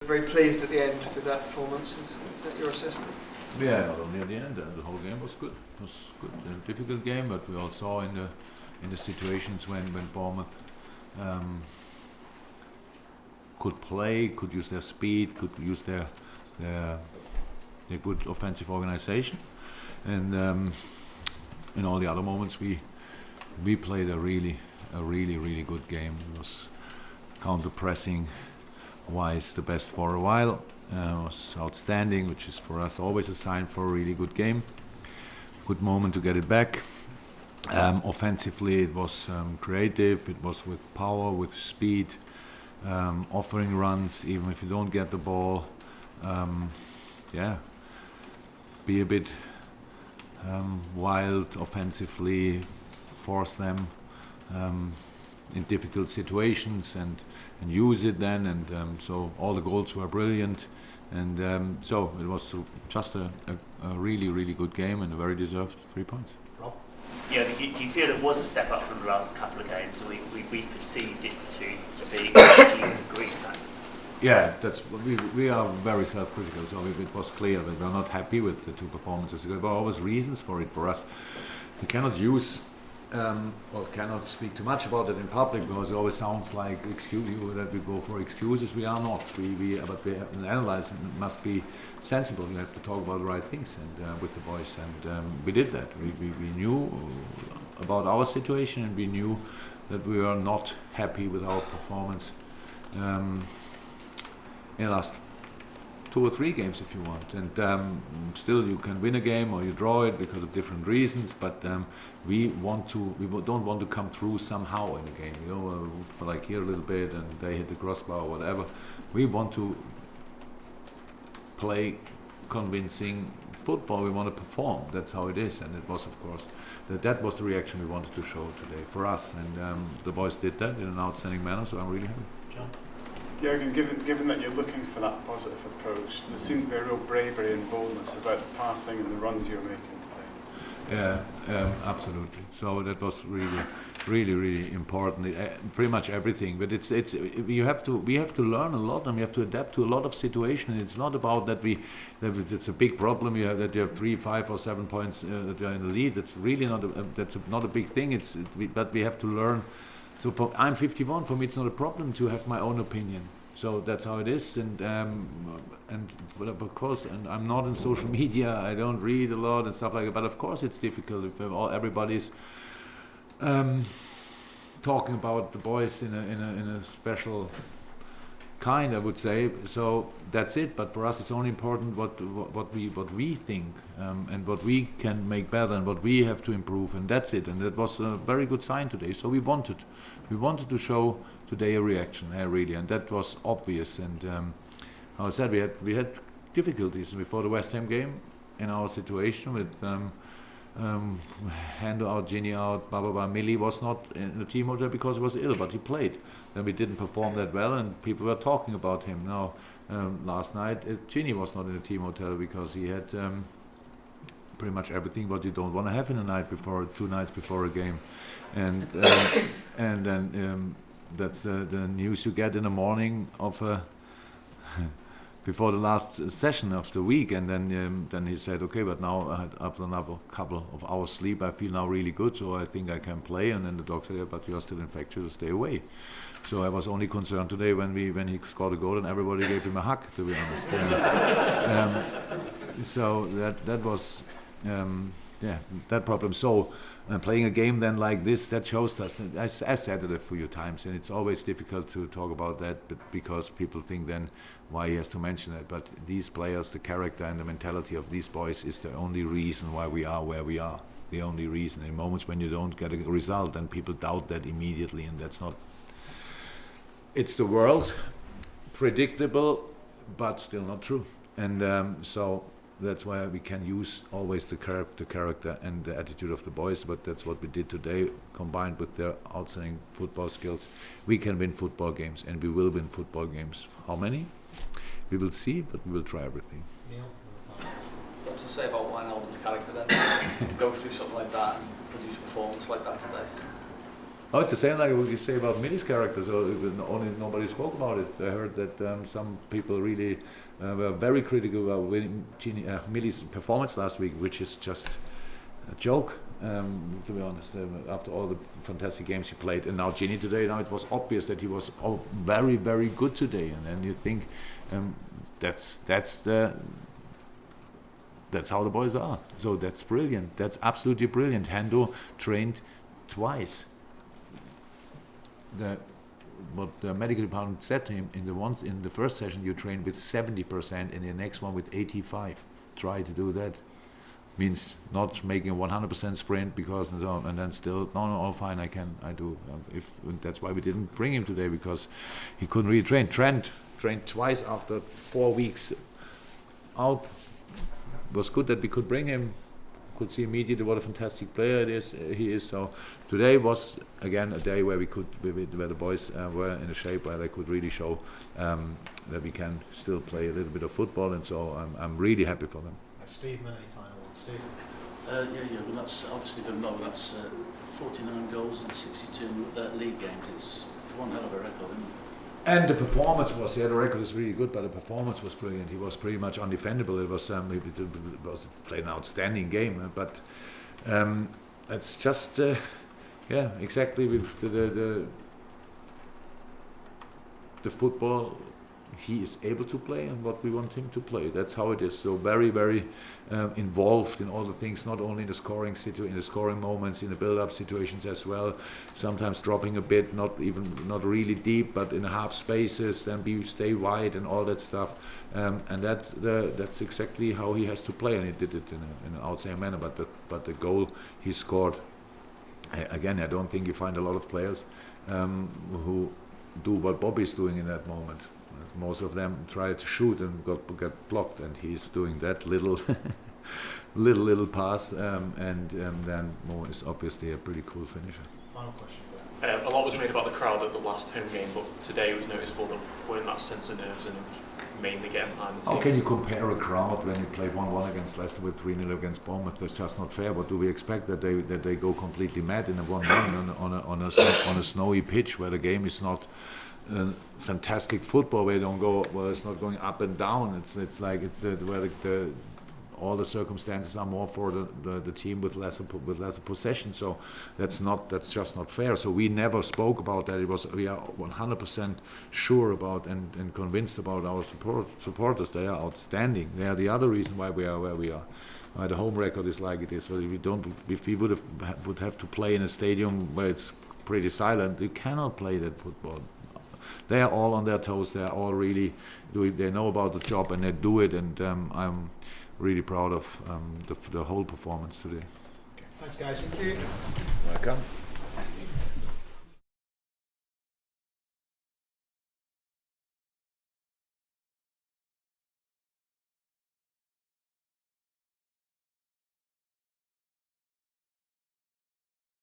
very pleased at the end with that performance. Is that your assessment? Yeah, not only at the end. The whole game was good. It was good. A difficult game, but we all saw in the situations when Bournemouth could play, could use their speed, could use their good offensive organisation, and in all the other moments we played a really good game. It was counter-pressing wise the best for a while. It was outstanding, which is for us always a sign for a really good game. Good moment to get it back. Offensively it was creative, it was with power, with speed, offering runs even if you don't get the ball. Be a bit wild offensively, force them in difficult situations and use it then, and so all the goals were brilliant, and so it was just a really good game and a very deserved 3 points. Rob? Yeah, do you feel it was a step up from the last couple of games? We perceived it to be. Do you agree with that? Yeah, that's we are very self-critical, so it was clear that we're not happy with the two performances. There were always reasons for it for us. We cannot use or cannot speak too much about it in public because it always sounds like that we go for excuses. We are not. But we have to analyze. It must be sensible. We have to talk about the right things and with the boys, and we did that. We knew about our situation, and we knew that we were not happy with our performance in the last 2 or 3 games if you want, and still you can win a game or you draw it because of different reasons, but we don't want to come through somehow in the game, for like here a little bit and they hit the crossbar or whatever. We want to play convincing football, we want to perform, that's how it is, and it was of course that was the reaction we wanted to show today for us, and the boys did that in an outstanding manner, so I'm really happy. John? Jürgen, given that you're looking for that positive approach, there seemed to be a real bravery and boldness about the passing and the runs you were making today. Yeah, absolutely. So that was really important. Pretty much everything, but we have to learn a lot, and we have to adapt to a lot of situations. It's not about that it's a big problem. That you have 3, 5, or 7 points that you're in the lead. That's really not not a big thing. But we have to learn. So I'm 51. For me, it's not a problem to have my own opinion. So that's how it is, and of course, and I'm not in social media. I don't read a lot and stuff like that. But of course, it's difficult if everybody's talking about the boys in a special kind, I would say. So that's it. But for us, it's only important what we think and what we can make better and what we have to improve, and that's it. And that was a very good sign today. So we wanted to show today a reaction, really, and that was obvious. And how I said, we had difficulties before the West Ham game in our situation with Hendo out, Gini out, Millie was not in the team hotel because he was ill, but he played. Then we didn't perform that well, and people were talking about him. Now, last night, Gini was not in the team hotel because he had pretty much everything what you don't want to have in a night before, 2 nights before a game, and then that's the news you get in the morning of before the last session of the week, and then he said, okay, but now after another couple of hours sleep, I feel now really good, so I think I can play. And then the doctor said, yeah, but you are still infectious, so stay away. So I was only concerned today when he scored a goal and everybody gave him a hug, to be honest. So that was that problem. So playing a game then like this, that shows us. I said it a few times, and it's always difficult to talk about that, but because people think then why he has to mention it. But these players, the character and the mentality of these boys is the only reason why we are where we are. The only reason. In moments when you don't get a result, and people doubt that immediately, and that's not. It's the world, predictable, but still not true. And so. That's why we can use always the character and the attitude of the boys, but that's what we did today, combined with their outstanding football skills. We can win football games, and we will win football games. How many? We will see, but we will try everything. Neil, what to say about Wijnaldum's character then? Go through something like that and produce a performance like that today? Oh, it's the same like what you say about Milli's character. So only nobody spoke about it. I heard that some people really were very critical about Milli's performance last week, which is just a joke, to be honest. After all the fantastic games he played, and now Gini today. Now it was obvious that he was very, very good today, and then you think that's how the boys are. So that's brilliant. That's absolutely brilliant. Hendo trained twice. What the medical department said to him in the first session, you train with 70%, and in the next one with 85. Try to do that. Means not making a 100% sprint because and then still no fine, I do. If that's why we didn't bring him today, because he couldn't really train. Trent trained twice after 4 weeks out. It was good that we could bring him. Could see immediately what a fantastic player he is. So today was again a day where where the boys were in a shape where they could really show that we can still play a little bit of football, and so I'm really happy for them. Steve, any final one? Steve? Well, that's obviously for Mo. That's 49 goals in 62 league games. It's one hell of a record, isn't it? And the performance was, the record is really good, but the performance was brilliant. He was pretty much undefendable. It was played an outstanding game, but it's just, exactly with the football he is able to play and what we want him to play. That's how it is. So very, very involved in all the things, not only in the scoring moments, in the build-up situations as well. Sometimes dropping a bit, not really deep, but in half spaces, and stay wide and all that stuff. And that's exactly how he has to play, and he did it in an outstanding manner. But the goal he scored, again, I don't think you find a lot of players who do what Bobby's doing in that moment. Most of them try to shoot and get blocked, and he's doing that little pass, and then Mo is obviously a pretty cool finisher. Final question. A lot was made about the crowd at the last home game, but today it was noticeable that we're in that sense of nerves and it was mainly getting behind the team. How can you compare a crowd when you play 1-1 against Leicester with 3-0 against Bournemouth? That's just not fair. What do we expect, that they go completely mad in a 1-1 on a snowy pitch where the game is not fantastic football, where it's not going up and down. It's like all the circumstances are more for the team with lesser possession. So that's just not fair. So we never spoke about that. We are 100% sure about and convinced about our supporters. They are outstanding. They are the other reason why we are where we are. The home record is like it is. So if we would have to play in a stadium where it's pretty silent, you cannot play that football. They are all on their toes. They are all really they know about the job and they do it. And I'm really proud of the whole performance today. Thanks, guys. Thank you. Welcome.